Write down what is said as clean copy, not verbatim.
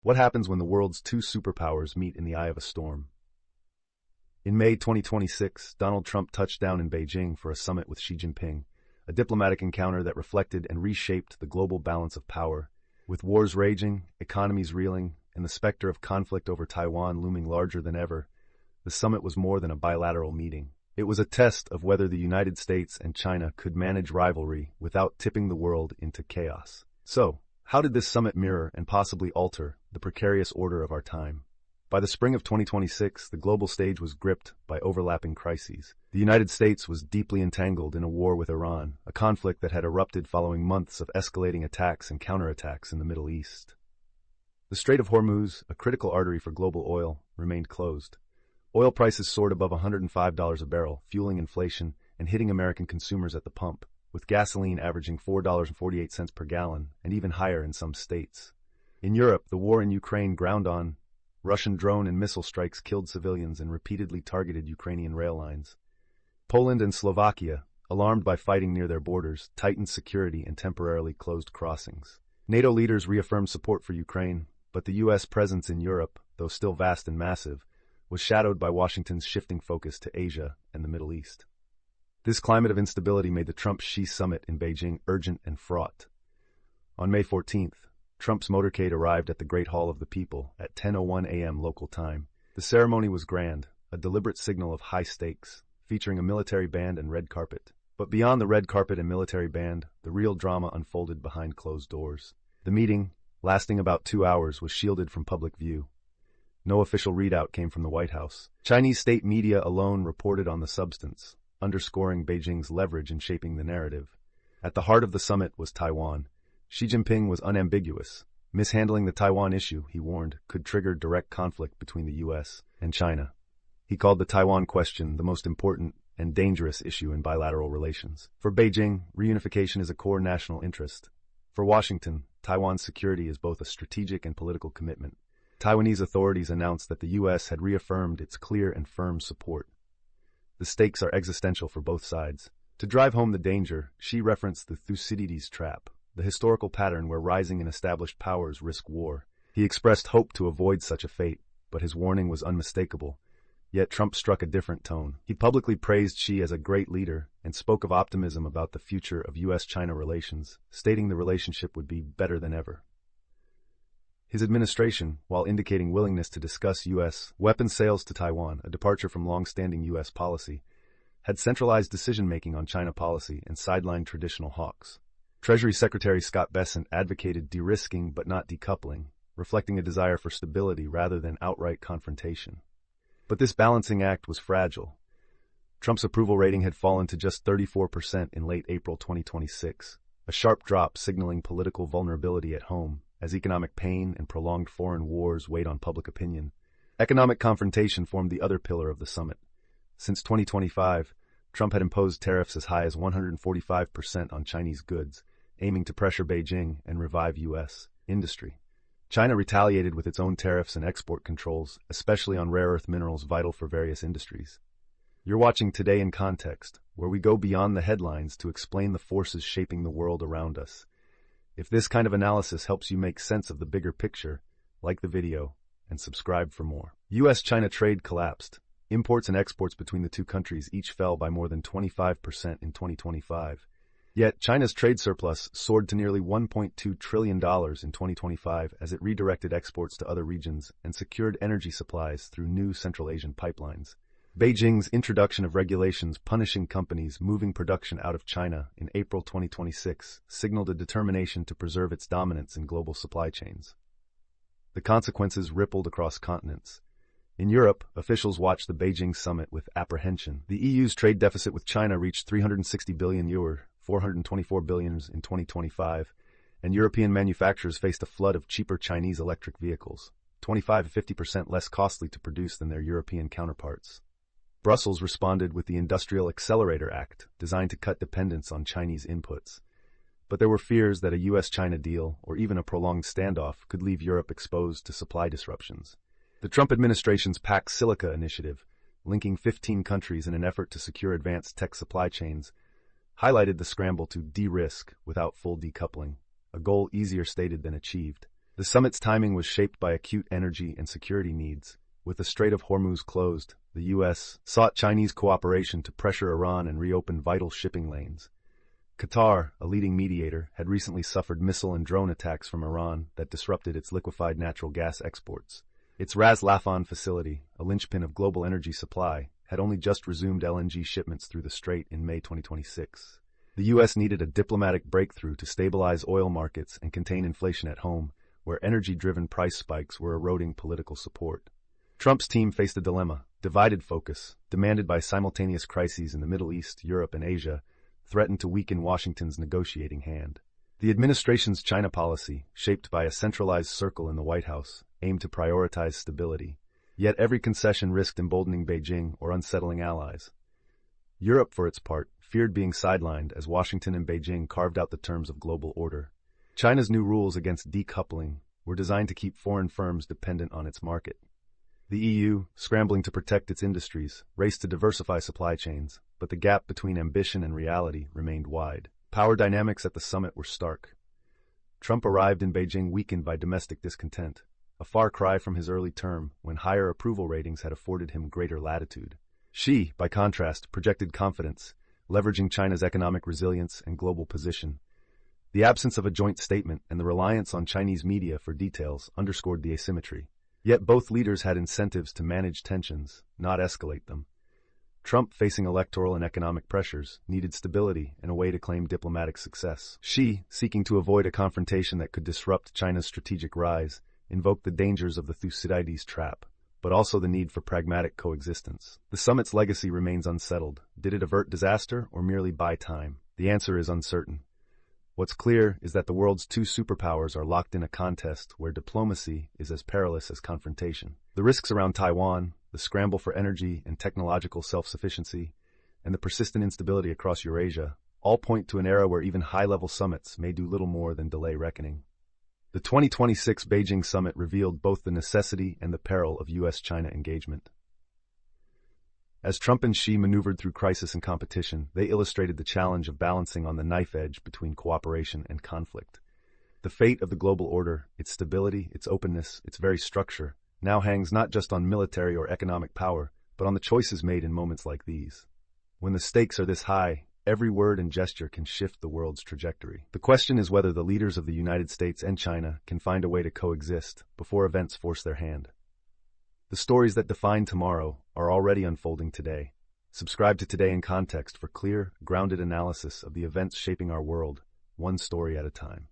What happens when the world's two superpowers meet in the eye of a storm? In May 2026, Donald Trump touched down in Beijing for a summit with Xi Jinping, a diplomatic encounter that reflected and reshaped the global balance of power. With wars raging, economies reeling, and the specter of conflict over Taiwan looming larger than ever, the summit was more than a bilateral meeting. It was a test of whether the United States and China could manage rivalry without tipping the world into chaos. So, how did this summit mirror and possibly alter the precarious order of our time? By the spring of 2026, the global stage was gripped by overlapping crises. The United States was deeply entangled in a war with Iran, a conflict that had erupted following months of escalating attacks and counterattacks in the Middle East. The Strait of Hormuz, a critical artery for global oil, remained closed. Oil prices soared above $105 a barrel, fueling inflation and hitting American consumers at the pump, with gasoline averaging $4.48 per gallon and even higher in some states. In Europe, the war in Ukraine ground on. Russian drone and missile strikes killed civilians and repeatedly targeted Ukrainian rail lines. Poland and Slovakia, alarmed by fighting near their borders, tightened security and temporarily closed crossings. NATO leaders reaffirmed support for Ukraine, but the U.S. presence in Europe, though still vast and massive, was shadowed by Washington's shifting focus to Asia and the Middle East. This climate of instability made the Trump-Xi summit in Beijing urgent and fraught. On May 14th, Trump's motorcade arrived at the Great Hall of the People at 10:01 a.m. local time. The ceremony was grand, a deliberate signal of high stakes, featuring a military band and red carpet. But beyond the red carpet and military band, the real drama unfolded behind closed doors. The meeting, lasting about 2 hours, was shielded from public view. No official readout came from the White House. Chinese state media alone reported on the substance, underscoring Beijing's leverage in shaping the narrative. At the heart of the summit was Taiwan. Xi Jinping was unambiguous. Mishandling the Taiwan issue, he warned, could trigger direct conflict between the U.S. and China. He called the Taiwan question the most important and dangerous issue in bilateral relations. For Beijing, reunification is a core national interest. For Washington, Taiwan's security is both a strategic and political commitment. Taiwanese authorities announced that the U.S. had reaffirmed its clear and firm support. The stakes are existential for both sides. To drive home the danger, Xi referenced the Thucydides trap, the historical pattern where rising and established powers risk war. He expressed hope to avoid such a fate, but his warning was unmistakable. Yet Trump struck a different tone. He publicly praised Xi as a great leader and spoke of optimism about the future of U.S.-China relations, stating the relationship would be better than ever. His administration, while indicating willingness to discuss U.S. weapons sales to Taiwan, a departure from long-standing U.S. policy, had centralized decision-making on China policy and sidelined traditional hawks. Treasury Secretary Scott Bessent advocated de-risking but not decoupling, reflecting a desire for stability rather than outright confrontation. But this balancing act was fragile. Trump's approval rating had fallen to just 34% in late April 2026, a sharp drop signaling political vulnerability at home, as economic pain and prolonged foreign wars weighed on public opinion. Economic confrontation formed the other pillar of the summit. Since 2025, Trump had imposed tariffs as high as 145% on Chinese goods, aiming to pressure Beijing and revive U.S. industry. China retaliated with its own tariffs and export controls, especially on rare earth minerals vital for various industries. You're watching Today in Context, where we go beyond the headlines to explain the forces shaping the world around us. If this kind of analysis helps you make sense of the bigger picture, like the video and subscribe for more. U.S.-China trade collapsed. Imports and exports between the two countries each fell by more than 25% in 2025. Yet, China's trade surplus soared to nearly $1.2 trillion in 2025 as it redirected exports to other regions and secured energy supplies through new Central Asian pipelines. Beijing's introduction of regulations punishing companies moving production out of China in April 2026 signaled a determination to preserve its dominance in global supply chains. The consequences rippled across continents. In Europe, officials watched the Beijing summit with apprehension. The EU's trade deficit with China reached €360 billion, $424 billion in 2025, and European manufacturers faced a flood of cheaper Chinese electric vehicles, 25 to 50% less costly to produce than their European counterparts. Brussels responded with the Industrial Accelerator Act, designed to cut dependence on Chinese inputs. But there were fears that a U.S.-China deal, or even a prolonged standoff, could leave Europe exposed to supply disruptions. The Trump administration's Pax Silica initiative, linking 15 countries in an effort to secure advanced tech supply chains, highlighted the scramble to de-risk without full decoupling, a goal easier stated than achieved. The summit's timing was shaped by acute energy and security needs. With the Strait of Hormuz closed, the U.S. sought Chinese cooperation to pressure Iran and reopen vital shipping lanes. Qatar, a leading mediator, had recently suffered missile and drone attacks from Iran that disrupted its liquefied natural gas exports. Its Ras Laffan facility, a linchpin of global energy supply, had only just resumed LNG shipments through the strait in May 2026. The U.S. needed a diplomatic breakthrough to stabilize oil markets and contain inflation at home, where energy-driven price spikes were eroding political support. Trump's team faced a dilemma. Divided focus, demanded by simultaneous crises in the Middle East, Europe, and Asia, threatened to weaken Washington's negotiating hand. The administration's China policy, shaped by a centralized circle in the White House, aimed to prioritize stability. Yet every concession risked emboldening Beijing or unsettling allies. Europe, for its part, feared being sidelined as Washington and Beijing carved out the terms of global order. China's new rules against decoupling were designed to keep foreign firms dependent on its market. The EU, scrambling to protect its industries, raced to diversify supply chains, but the gap between ambition and reality remained wide. Power dynamics at the summit were stark. Trump arrived in Beijing weakened by domestic discontent, a far cry from his early term when higher approval ratings had afforded him greater latitude. Xi, by contrast, projected confidence, leveraging China's economic resilience and global position. The absence of a joint statement and the reliance on Chinese media for details underscored the asymmetry. Yet both leaders had incentives to manage tensions, not escalate them. Trump, facing electoral and economic pressures, needed stability and a way to claim diplomatic success. Xi, seeking to avoid a confrontation that could disrupt China's strategic rise, invoked the dangers of the Thucydides trap, but also the need for pragmatic coexistence. The summit's legacy remains unsettled. Did it avert disaster or merely buy time? The answer is uncertain. What's clear is that the world's two superpowers are locked in a contest where diplomacy is as perilous as confrontation. The risks around Taiwan, the scramble for energy and technological self-sufficiency, and the persistent instability across Eurasia all point to an era where even high-level summits may do little more than delay reckoning. The 2026 Beijing summit revealed both the necessity and the peril of U.S.-China engagement. As Trump and Xi maneuvered through crisis and competition, they illustrated the challenge of balancing on the knife edge between cooperation and conflict. The fate of the global order, its stability, its openness, its very structure, now hangs not just on military or economic power, but on the choices made in moments like these. When the stakes are this high, every word and gesture can shift the world's trajectory. The question is whether the leaders of the United States and China can find a way to coexist before events force their hand. The stories that define tomorrow are already unfolding today. Subscribe to Today in Context for clear, grounded analysis of the events shaping our world, one story at a time.